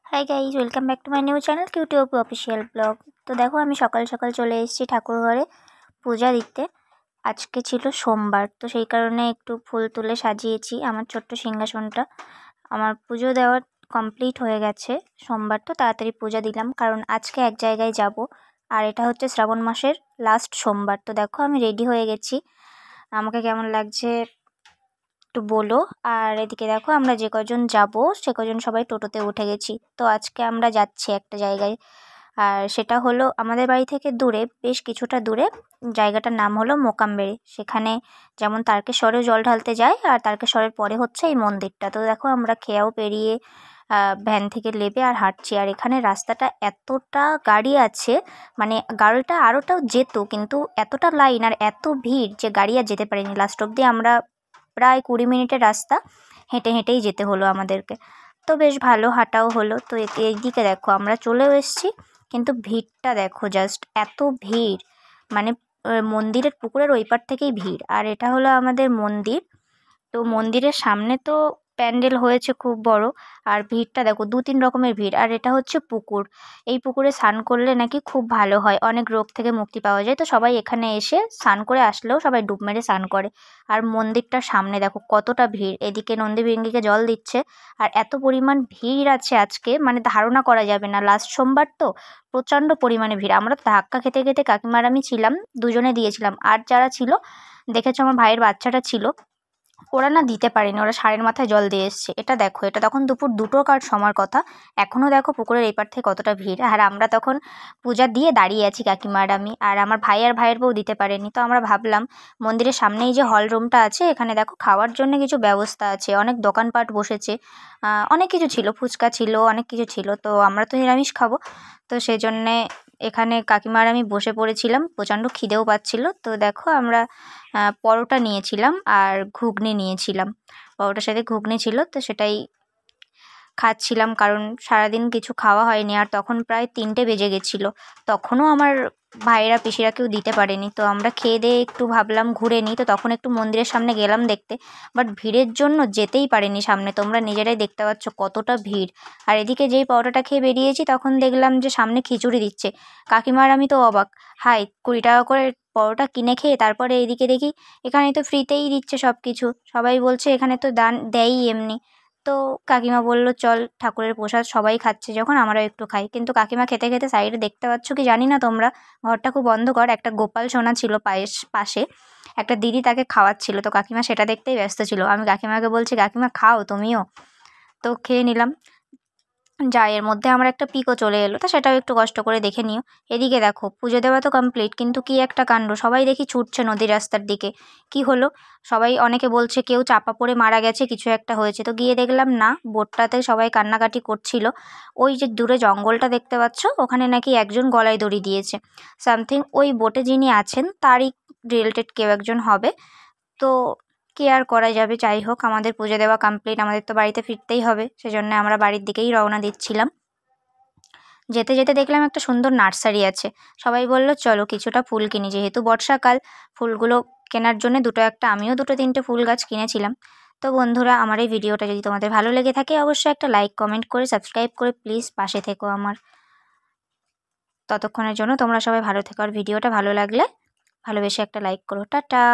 High guys, welcome back to my new channel QTube official blog. তো দেখো আমি সকাল সকাল চলে এসেছি ঠাকুর ঘরে পূজা দিতে। আজকে ছিল সোমবার, তো সেই কারণে একটু ফুল তুলে সাজিয়েছি আমার ছোট্ট সিংহাসনটা। আমার পুজো দেওয়া কমপ্লিট হয়ে গেছে। সোমবার তো তাড়াতাড়ি পূজা দিলাম, কারণ আজকে এক জায়গায় যাব, আর এটা হচ্ছে শ্রাবণ মাসের লাস্ট সোমবার। তো দেখো আমি রেডি হয়ে গেছি, আমাকে কেমন লাগছে একটু বলো। আর এদিকে দেখো আমরা যে কজন যাব সে কজন সবাই টোটোতে উঠে গেছি। তো আজকে আমরা যাচ্ছি একটা জায়গায়, আর সেটা হলো আমাদের বাড়ি থেকে দূরে, বেশ কিছুটা দূরে। জায়গাটার নাম হলো মোকামবেড়ে। সেখানে যেমন তারকেশ্বরেও জল ঢালতে যায়, আর তারকেশ্বরের পরে হচ্ছে এই মন্দিরটা। তো দেখো আমরা খেয়াও পেরিয়ে ভ্যান থেকে নেমে আর হাঁটছি। আর এখানে রাস্তাটা এতটা গাড়ি আছে, মানে গাড়িটা আরোটাও যেত, কিন্তু এতটা লাইন আর এত ভিড় যে গাড়ি আর যেতে পারেনি। লাস্ট অব্দি আমরা প্রায় 20 মিনিটের রাস্তা হেঁটে হেঁটেই যেতে হলো আমাদেরকে। তো বেশ ভালো হাঁটাও হলো। তো এইদিকে দেখো আমরা চলেও এসেছি, কিন্তু ভিড়টা দেখো, জাস্ট এত ভিড়, মানে মন্দিরের পুকুরের ওই পার থেকেই ভিড়। আর এটা হলো আমাদের মন্দির। তো মন্দিরের সামনে তো প্যান্ডেল হয়েছে খুব বড়, আর ভিড়টা দেখো 2-3 রকমের ভিড়। আর এটা হচ্ছে পুকুর, এই পুকুরে স্নান করলে নাকি খুব ভালো হয়, অনেক রোগ থেকে মুক্তি পাওয়া যায়। তো সবাই এখানে এসে স্নান করে আসলেও সবাই ডুব মেরে স্নান করে। আর মন্দিরটার সামনে দেখো কতটা ভিড়, এদিকে নন্দী ভৃঙ্গিকে জল দিচ্ছে। আর এত পরিমাণ ভিড় আছে আজকে, মানে ধারণা করা যাবে না। লাস্ট সোমবার তো প্রচণ্ড পরিমাণে ভিড়। আমরা তো ধাক্কা খেতে খেতে কাকিমার আমি ছিলাম, দুজনে দিয়েছিলাম। আর যারা ছিল, দেখেছো আমার ভাইয়ের বাচ্চাটা ছিল, ওরা না দিতে পারেনি, ওরা ষাঁড়ের মাথায় জল দিয়ে এসছে। এটা দেখো, এটা তখন দুপুর 2টোর সময়ের কথা। এখনও দেখো পুকুরের এই পার থেকে কতটা ভিড়। আর আমরা তখন পূজা দিয়ে দাঁড়িয়ে আছি কাকিমা আর আমি, আর আমার ভাই আর ভাইয়ের বউ দিতে পারেনি। তো আমরা ভাবলাম মন্দিরের সামনেই যে হল রুমটা আছে, এখানে দেখো খাওয়ার জন্য কিছু ব্যবস্থা আছে, অনেক দোকানপাট বসেছে, অনেক কিছু ছিল, ফুচকা ছিল, অনেক কিছু ছিল। তো আমরা তো নিরামিষ খাবো, তো সেই জন্যে এখানে কাকিমা আর আমি বসে পড়েছিলাম। প্রচণ্ড খিদেও পাচ্ছিল। তো দেখো আমরা পরোটা নিয়েছিলাম আর ঘুগনি নিয়েছিলাম। পরোটার সাথে ঘুগনি ছিল, তো সেটাই খাচ্ছিলাম, কারণ সারাদিন কিছু খাওয়া হয়নি। আর তখন প্রায় 3টে বেজে গেছিলো, তখনও আমার ভাইয়েরা পিসিরা কেউ দিতে পারেনি। তো আমরা খেয়ে দিয়ে একটু ভাবলাম ঘুরে নিই, তো তখন একটু মন্দিরের সামনে গেলাম দেখতে, বাট ভিড়ের জন্য যেতেই পারিনি সামনে। তোমরা নিজেরাই দেখতে পাচ্ছ কতটা ভিড়। আর এদিকে যেই পরোটাটা খেয়ে বেরিয়েছি, তখন দেখলাম যে সামনে খিচুড়ি দিচ্ছে। কাকিমার আমি তো অবাক, হাই 20 টাকা করে পরোটা কিনে খেয়ে তারপরে এদিকে দেখি এখানে তো ফ্রিতেই দিচ্ছে সব কিছু, সবাই বলছে এখানে তো দান দেয়ই এমনি। তো কাকিমা বলল চল, ঠাকুরের প্রসাদ সবাই খাচ্ছে যখন আমরাও একটু খাই। কিন্তু কাকিমা খেতে খেতে সাইডে দেখতে পাচ্ছ কি জানি না তোমরা, ঘরটা খুব অন্ধকার, একটা গোপাল সোনা ছিল পাশে, একটা দিদি তাকে খাওয়াচ্ছিল। তো কাকিমা সেটা দেখতেই ব্যস্ত ছিল। আমি কাকিমাকে বলছি কাকিমা খাও তুমিও। তো খেয়ে নিলাম। যা, এর মধ্যে আমার একটা পিকও চলে এলো, তো সেটাও একটু কষ্ট করে দেখে নিও। এদিকে দেখো পুজো দেওয়া তো কমপ্লিট, কিন্তু কি একটা কাণ্ড, সবাই দেখি ছুটছে নদীর রাস্তার দিকে। কি হলো, সবাই অনেকে বলছে কেউ চাপা পড়ে মারা গেছে, কিছু একটা হয়েছে। তো গিয়ে দেখলাম না, বোটটাতে সবাই কান্নাকাটি করছিল। ওই যে দূরে জঙ্গলটা দেখতে পাচ্ছ, ওখানে নাকি একজন গলায় দড়ি দিয়েছে সামথিং, ওই বোটে যিনি আছেন তারই রিলেটেড কেউ একজন হবে। তো কি আর করা যাবে, যাই হোক আমাদের পুজো দেওয়া কমপ্লিট, আমাদের তো বাড়িতে ফিরতেই হবে, সেজন্য আমরা বাড়ির দিকেই রওনা দিচ্ছিলাম। যেতে যেতে দেখলাম একটা সুন্দর নার্সারি আছে, সবাই বলল চলো কিছুটা ফুল কিনি, যেহেতু বর্ষাকাল, ফুলগুলো কেনার জন্য আমিও 2-3টে ফুল গাছ কিনেছিলাম। তো বন্ধুরা, আমার এই ভিডিওটা যদি তোমাদের ভালো লেগে থাকে, অবশ্যই একটা লাইক, কমেন্ট করে সাবস্ক্রাইব করে প্লিজ পাশে থেকো আমার। ততক্ষণের জন্য তোমরা সবাই ভালো থেকো, আর ভিডিওটা ভালো লাগলে ভালোবেসে একটা লাইক করো। টাটা।